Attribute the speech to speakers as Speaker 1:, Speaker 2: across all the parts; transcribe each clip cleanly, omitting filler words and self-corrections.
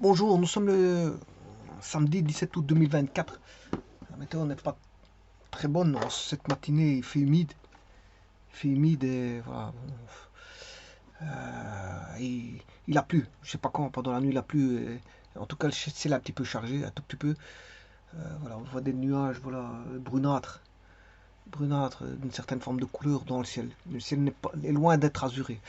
Speaker 1: Bonjour, nous sommes le samedi 17 août 2024. La météo n'est pas très bonne. Cette matinée, il fait humide. Il fait humide et voilà. Il a plu. Je sais pas quand, pendant la nuit, il a plu. En tout cas, le ciel est un petit peu chargé, un tout petit peu. Voilà, on voit des nuages, voilà, brunâtres. Brunâtres, d'une certaine forme de couleur dans le ciel. Le ciel est loin d'être azuré.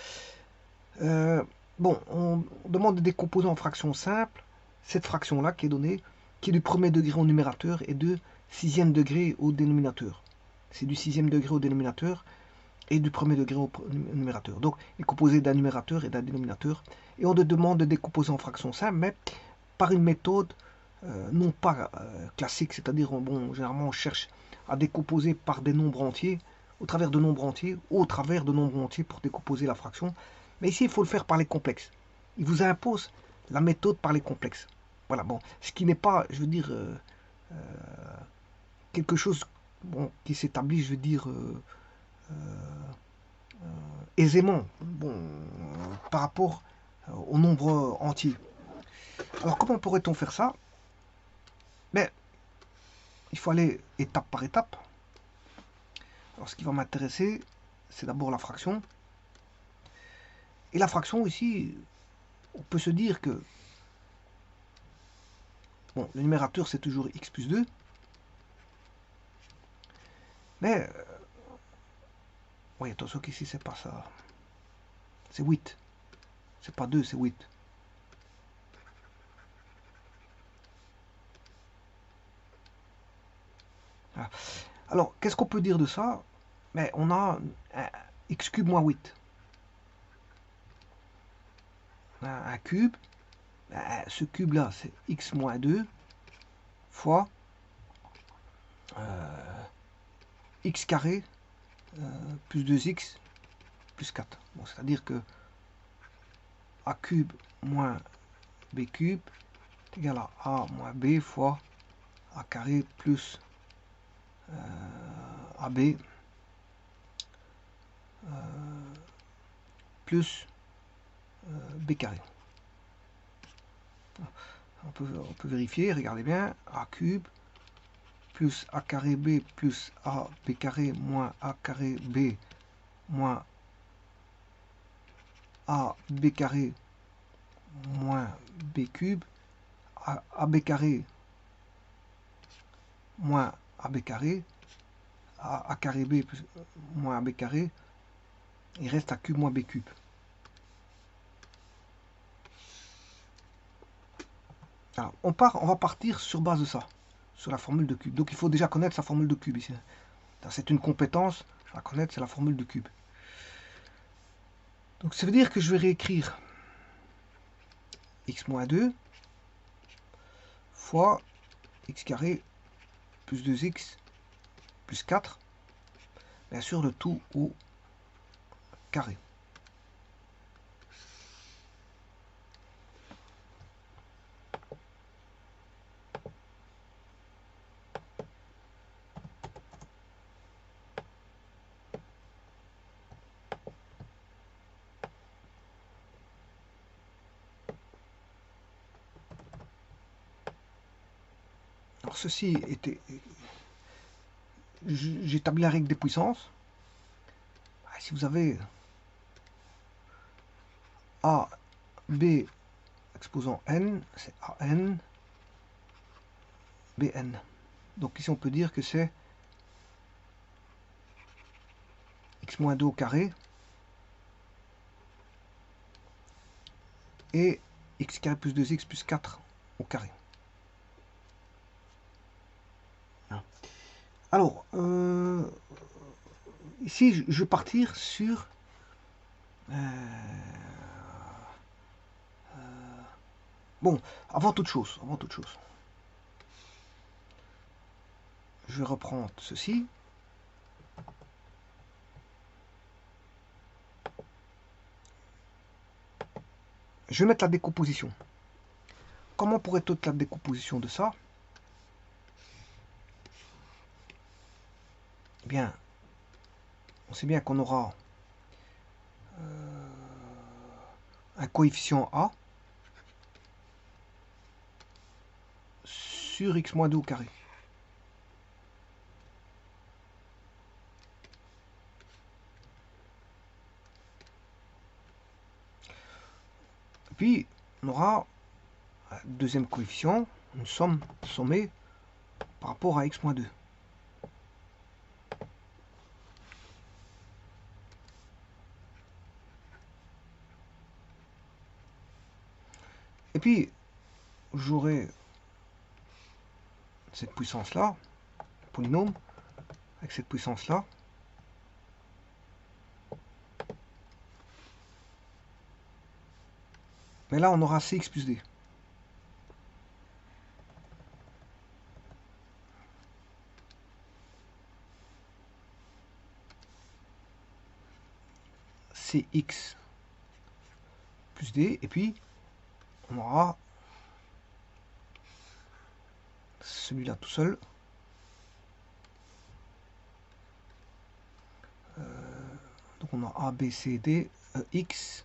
Speaker 1: Euh, bon, on demande de décomposer en fractions simples cette fraction-là qui est donnée, qui est du premier degré au numérateur et de sixième degré au dénominateur. C'est du sixième degré au dénominateur et du premier degré au numérateur. Donc, il est composé d'un numérateur et d'un dénominateur. Et on te demande de décomposer en fractions simples, mais par une méthode non pas classique, c'est-à-dire, bon, généralement, on cherche à décomposer par des nombres entiers, au travers de nombres entiers, ou au travers de nombres entiers pour décomposer la fraction. Mais ici, il faut le faire par les complexes. Il vous impose la méthode par les complexes. Voilà, bon, ce qui n'est pas, je veux dire, quelque chose bon, qui s'établit, je veux dire, aisément, bon, par rapport au nombre entier. Alors, comment pourrait-on faire ça? Ben, il faut aller étape par étape. Alors, ce qui va m'intéresser, c'est d'abord la fraction. Et la fraction, ici, on peut se dire que bon, le numérateur, c'est toujours x plus 2. Mais, oui, attention qu'ici, c'est pas ça. C'est 8. C'est pas 2, c'est 8. Voilà. Alors, qu'est-ce qu'on peut dire de ça? Mais on a un x cube moins 8. Un cube. Ce cube-là, c'est x moins 2 fois x carré plus 2x plus 4. Bon, c'est-à-dire que a cube moins b cube est égal à a moins b fois a carré plus ab plus b carré. On peut vérifier, regardez bien, a cube plus a carré b plus a b carré moins a carré b moins a b carré moins b cube, ab carré moins ab carré, a carré b plus, moins ab carré, il reste a cube moins b cube. Alors, on va partir sur base de ça, sur la formule de cube. Donc il faut déjà connaître sa formule de cube ici. C'est une compétence, je la connaître, c'est la formule de cube. Donc ça veut dire que je vais réécrire x moins 2 fois x carré plus 2x plus 4, bien sûr le tout au carré. Alors ceci était... J'établis la règle des puissances. Si vous avez A, B exposant n, c'est AN, BN. Donc ici on peut dire que c'est x moins 2 au carré et x carré plus 2x plus 4 au carré. Alors, ici je vais partir sur bon, avant toute chose, je vais reprendre ceci. Je vais mettre la décomposition. Comment pourrait-on la décomposition de ça? Eh bien, on sait bien qu'on aura un coefficient A sur x moins 2 au carré. Puis, on aura un deuxième coefficient, une somme sommée par rapport à x moins 2. Et puis, j'aurai cette puissance-là, polynôme, avec cette puissance-là. Mais là, on aura cx plus d. Cx plus d, et puis on aura celui-là tout seul. Donc on a a, b, c, d, x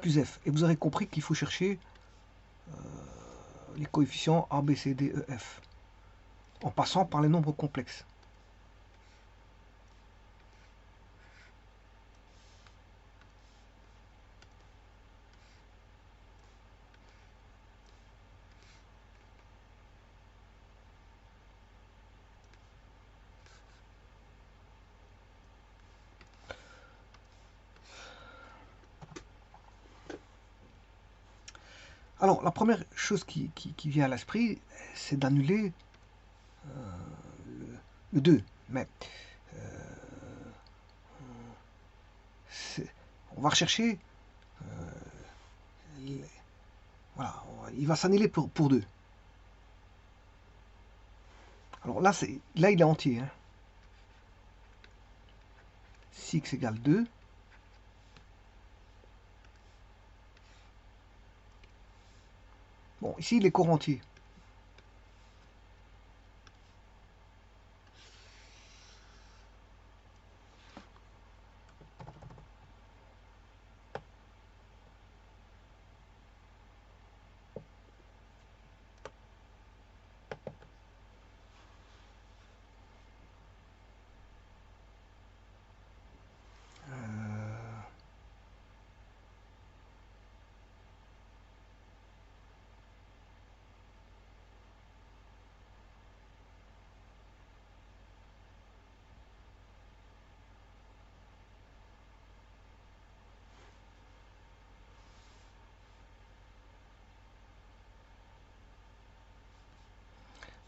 Speaker 1: plus f. Et vous aurez compris qu'il faut chercher les coefficients a, b, c, d, e, f en passant par les nombres complexes. Alors, la première chose qui vient à l'esprit, c'est d'annuler le 2. Mais on va rechercher... voilà, il va s'annuler pour 2. Alors là, il est entier. Hein. Si x égale 2, bon, ici, il est corps entier.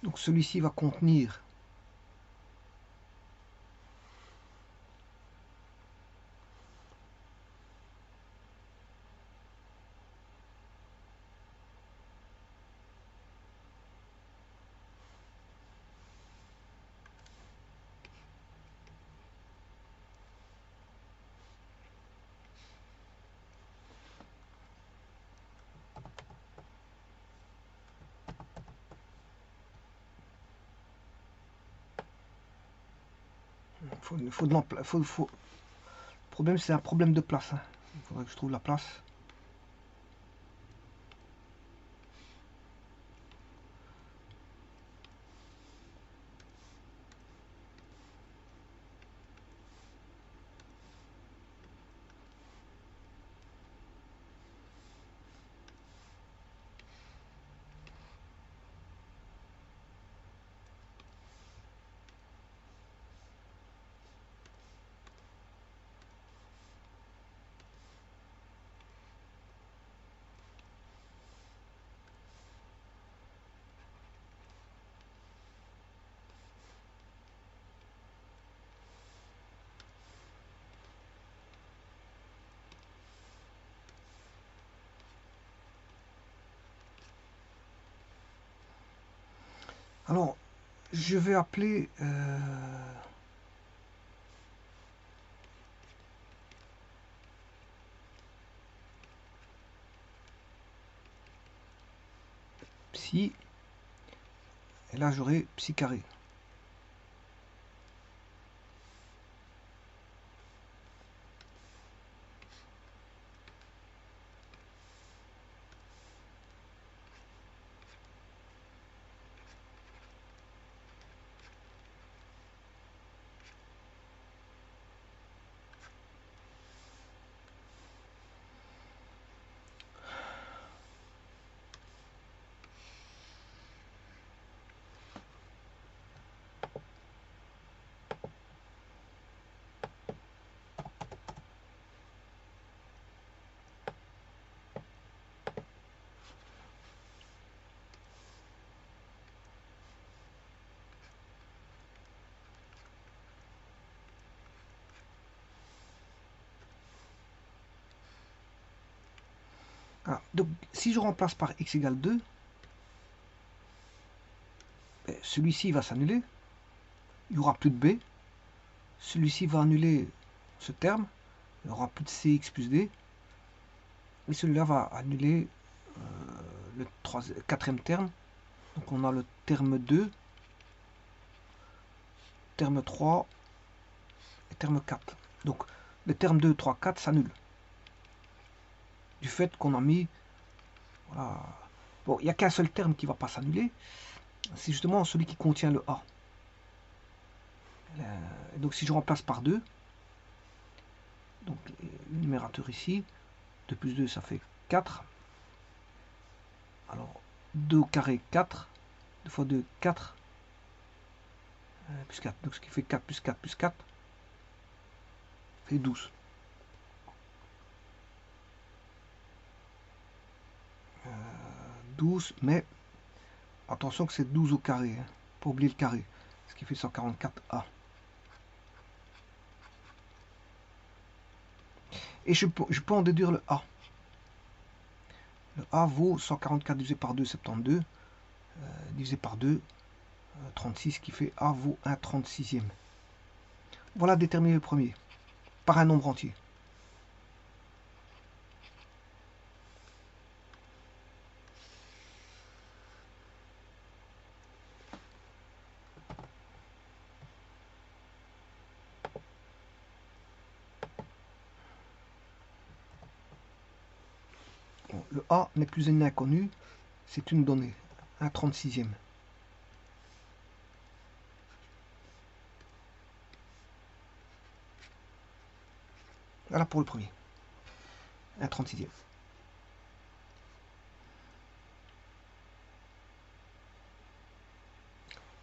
Speaker 1: Donc celui-ci va contenir le problème, c'est un problème de place. Hein. Il faudrait que je trouve la place. Alors, je vais appeler... psi. Et là, j'aurai psi carré. Voilà. Donc, si je remplace par x égale 2, celui-ci va s'annuler. Il n'y aura plus de b. Celui-ci va annuler ce terme. Il n'y aura plus de cx plus d. Et celui-là va annuler le quatrième terme. Donc on a le terme 2, terme 3 et terme 4. Donc les termes 2, 3, 4 s'annulent. Du fait qu'on a mis... Voilà. Bon, il n'y a qu'un seul terme qui ne va pas s'annuler. C'est justement celui qui contient le A. Donc si je remplace par 2, donc le numérateur ici, 2 plus 2 ça fait 4. Alors 2 au carré 4, 2 fois 2 4, plus 4, donc ce qui fait 4 plus 4 plus 4, fait 12. 12, mais attention que c'est 12 au carré, hein, pas oublier le carré, ce qui fait 144A. Et je peux en déduire le A. Le A vaut 144 divisé par 2, 72, divisé par 2, 36, qui fait A vaut 1/36e. Voilà déterminer le premier, par un nombre entier. Bon, le A n'est plus un inconnu, c'est une donnée, 1/36e. Voilà pour le premier, 1/36e.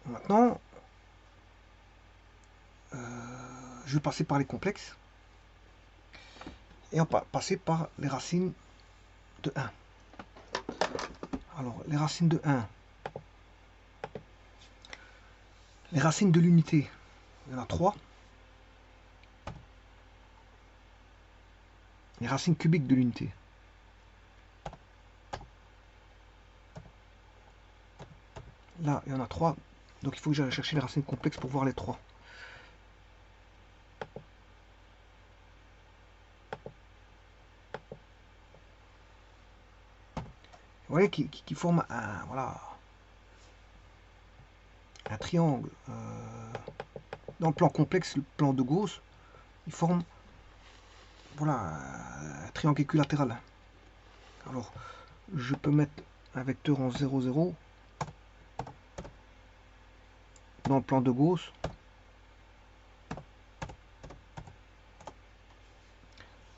Speaker 1: Maintenant, je vais passer par les complexes et on va passer par les racines de 1. Alors, les racines de 1, les racines de l'unité, il y en a 3. Les racines cubiques de l'unité. Là, il y en a 3. Donc il faut que j'aille chercher les racines complexes pour voir les 3. Vous voyez qui forme un, voilà, un triangle. Dans le plan complexe, le plan de Gauss, il forme, voilà, un triangle équilatéral. Alors, je peux mettre un vecteur en 0, 0 dans le plan de Gauss.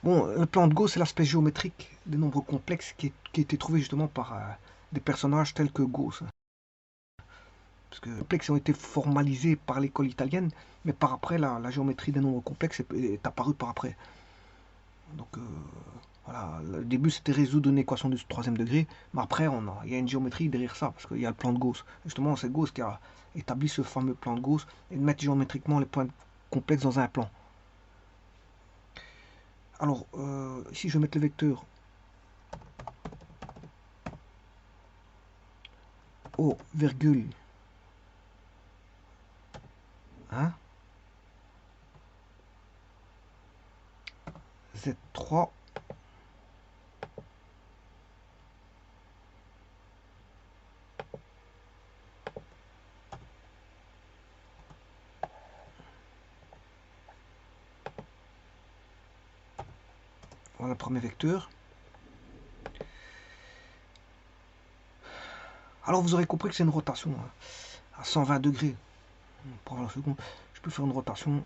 Speaker 1: Bon, le plan de Gauss, c'est l'aspect géométrique des nombres complexes qui a été trouvé justement par des personnages tels que Gauss. Parce que les complexes ont été formalisés par l'école italienne, mais par après, la géométrie des nombres complexes est apparue par après. Donc, voilà, le début, c'était résoudre une équation du troisième degré, mais après, il y a une géométrie derrière ça, parce qu'il y a le plan de Gauss. Justement, c'est Gauss qui a établi ce fameux plan de Gauss, et de mettre géométriquement les points complexes dans un plan. Alors, ici, je vais mettre le vecteur O, virgule, hein, Z3, voilà le premier vecteur. Alors, vous aurez compris que c'est une rotation à 120 degrés. Pour voir le second, je peux faire une rotation.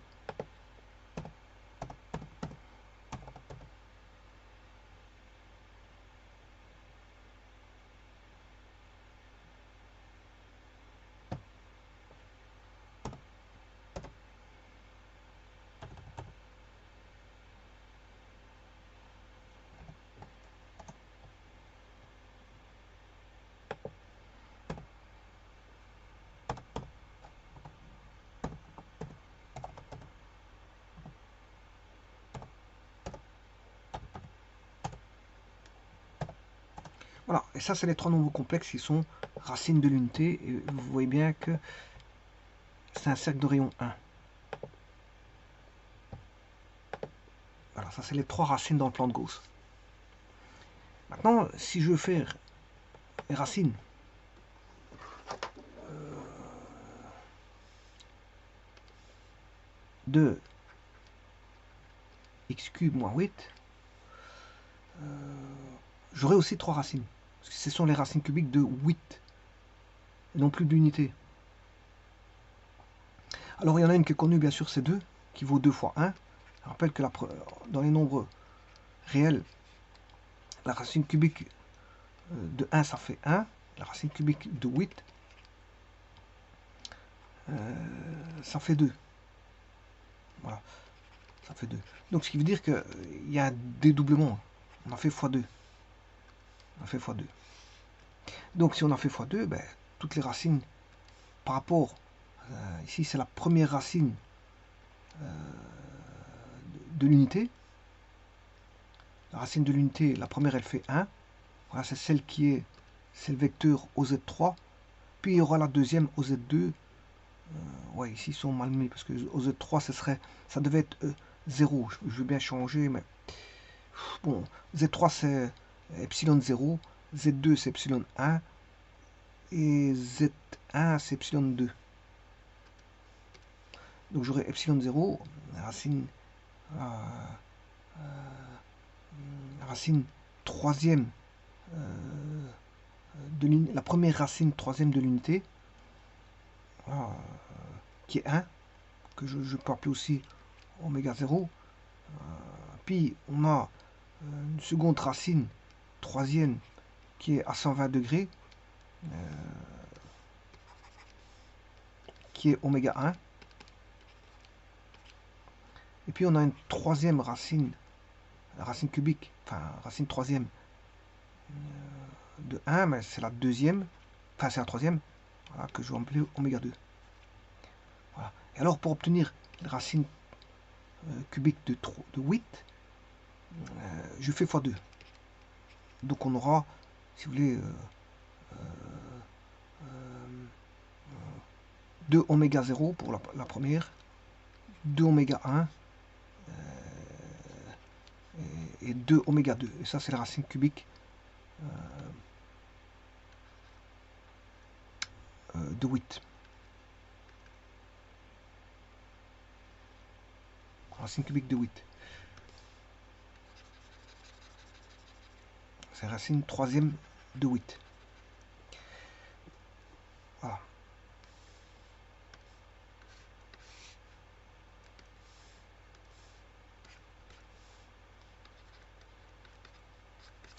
Speaker 1: Voilà, et ça c'est les trois nombres complexes qui sont racines de l'unité, et vous voyez bien que c'est un cercle de rayon 1. Voilà, ça c'est les trois racines dans le plan de Gauss. Maintenant, si je veux faire les racines de x cube moins 8, j'aurai aussi trois racines. Parce que ce sont les racines cubiques de 8, et non plus d'unité. Alors il y en a une qui est connue, bien sûr, c'est 2, qui vaut 2 fois 1. Je rappelle que dans les nombres réels, la racine cubique de 1, ça fait 1. La racine cubique de 8, ça fait 2. Voilà, ça fait 2. Donc ce qui veut dire qu'il y a un dédoublement. On en fait x2. On en fait x2. Donc si on en fait x2, ben, toutes les racines par rapport, ici c'est la première racine de l'unité. La racine de l'unité, la première elle fait 1. Voilà, c'est celle qui est, c'est le vecteur OZ3. Puis il y aura la deuxième OZ2. Ouais, ici ils sont mal mis parce que OZ3 ça devait être 0. Je veux bien changer, mais bon, Z3 c'est epsilon 0, Z2 c'est epsilon 1 et Z1 c'est epsilon 2. Donc j'aurai epsilon 0, racine troisième la première racine troisième de l'unité, qui est 1, que je peux appeler aussi oméga 0. Puis on a une seconde racine troisième qui est à 120 degrés, qui est oméga 1. Et puis on a une troisième racine, la racine cubique, enfin racine troisième de 1, mais c'est la deuxième, enfin c'est la troisième, voilà, que je vais appeler oméga 2. Voilà. Et alors pour obtenir la racine cubique de 8, je fais x2. Donc on aura, si vous voulez, 2 oméga 0 pour la première, 2 oméga 1 et 2 oméga 2. Et ça c'est la racine cubique de 8. Racine cubique de 8. C'est racine troisième de 8. Voilà.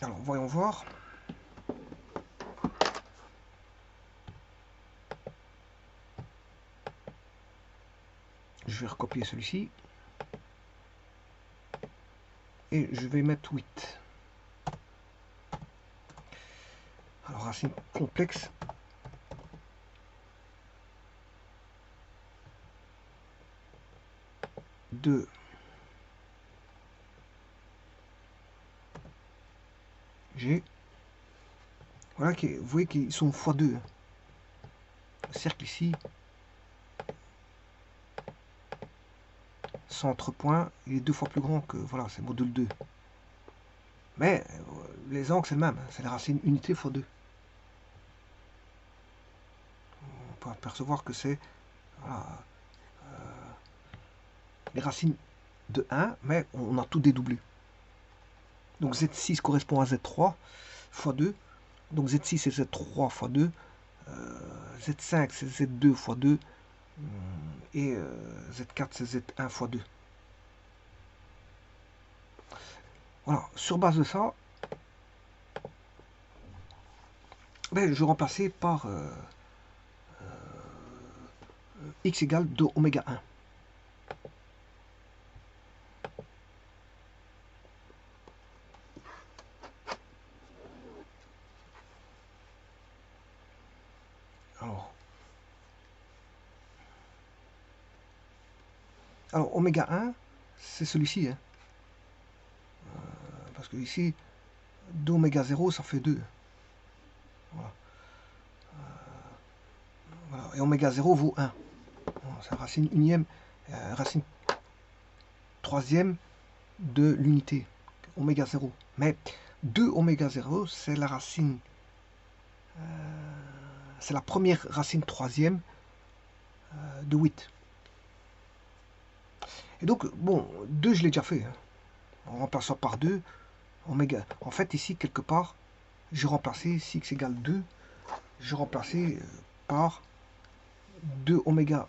Speaker 1: Alors, voyons voir. Je vais recopier celui-ci. Et je vais mettre 8. Alors, racine complexe. De G. Voilà, vous voyez qu'ils sont x2. Le cercle ici, centre point, il est 2 fois plus grand que, voilà, c'est module 2. Mais les angles, c'est le même, c'est la racine unité x 2. On peut apercevoir que c'est voilà, les racines de 1, mais on a tout dédoublé. Donc Z6 correspond à Z3 x 2. Donc Z6 c'est Z3 x 2. Z5 c'est Z2 x 2. Et Z4 c'est Z1 x 2. Voilà, sur base de ça, ben, je vais remplacer par x égale 2 oméga 1. Alors oméga 1, c'est celui-ci. Parce que ici, 2 oméga 0, ça fait 2. Voilà. Voilà. Et oméga 0 vaut 1. Voilà, c'est la racine unième, racine troisième de l'unité, oméga 0. Mais 2 oméga 0, c'est la racine, c'est la première racine troisième de 8. Et donc, bon, 2, je l'ai déjà fait. Hein. En remplaçant par 2, oméga. En fait, ici, quelque part, j'ai remplacé, si x égale 2, j'ai remplacé par 2 oméga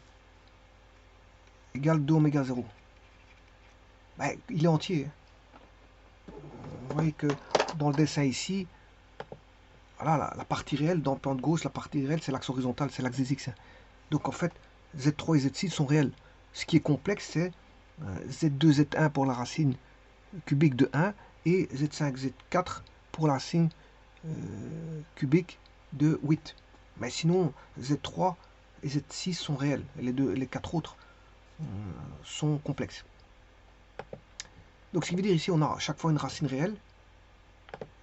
Speaker 1: égale 2 oméga 0. Ben, il est entier. Hein. Vous voyez que dans le dessin ici, voilà, la partie réelle, dans le plan de gauche, la partie réelle, c'est l'axe horizontal, c'est l'axe des x. Donc en fait, Z3 et Z6 sont réels. Ce qui est complexe, c'est Z2, Z1 pour la racine cubique de 1 et Z5, Z4 pour la racine cubique de 8. Mais sinon, Z3 et Z6 sont réels. Les 4 autres sont complexes. Donc ce qui veut dire ici, on a à chaque fois une racine réelle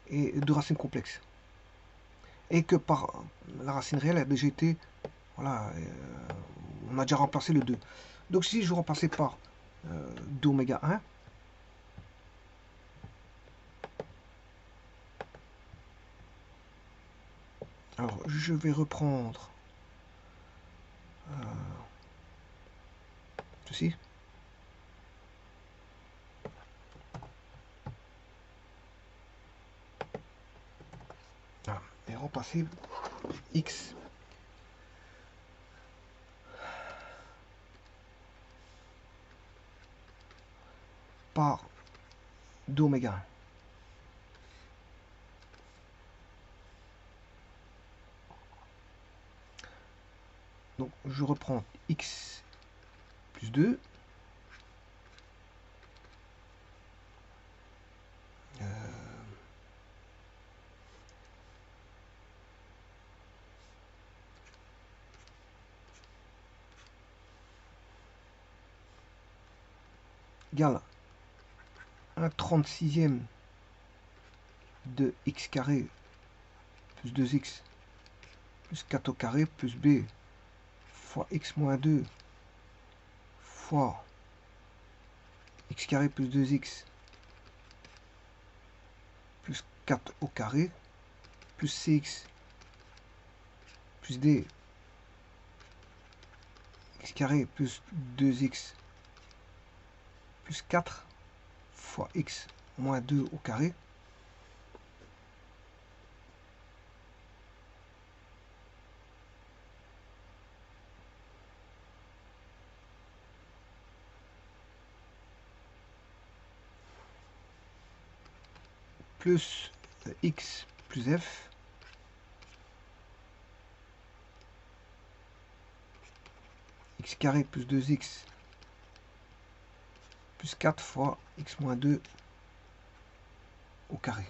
Speaker 1: et deux racines complexes. Et que par la racine réelle a déjà été, voilà, on a déjà remplacé le 2. Donc si je remplaçais par 2 oméga 1, alors je vais reprendre ceci. Voilà. Et remplacer x par 2 oméga 1. Donc je reprends x plus 2 égale 1/36e de x carré plus 2x plus 4 au carré plus b fois x moins 2 fois x carré plus 2x plus 4 au carré plus cx plus d x carré plus 2x plus 4 fois x moins 2 au carré plus x plus f x carré plus 2x plus 4 fois x moins 2 au carré.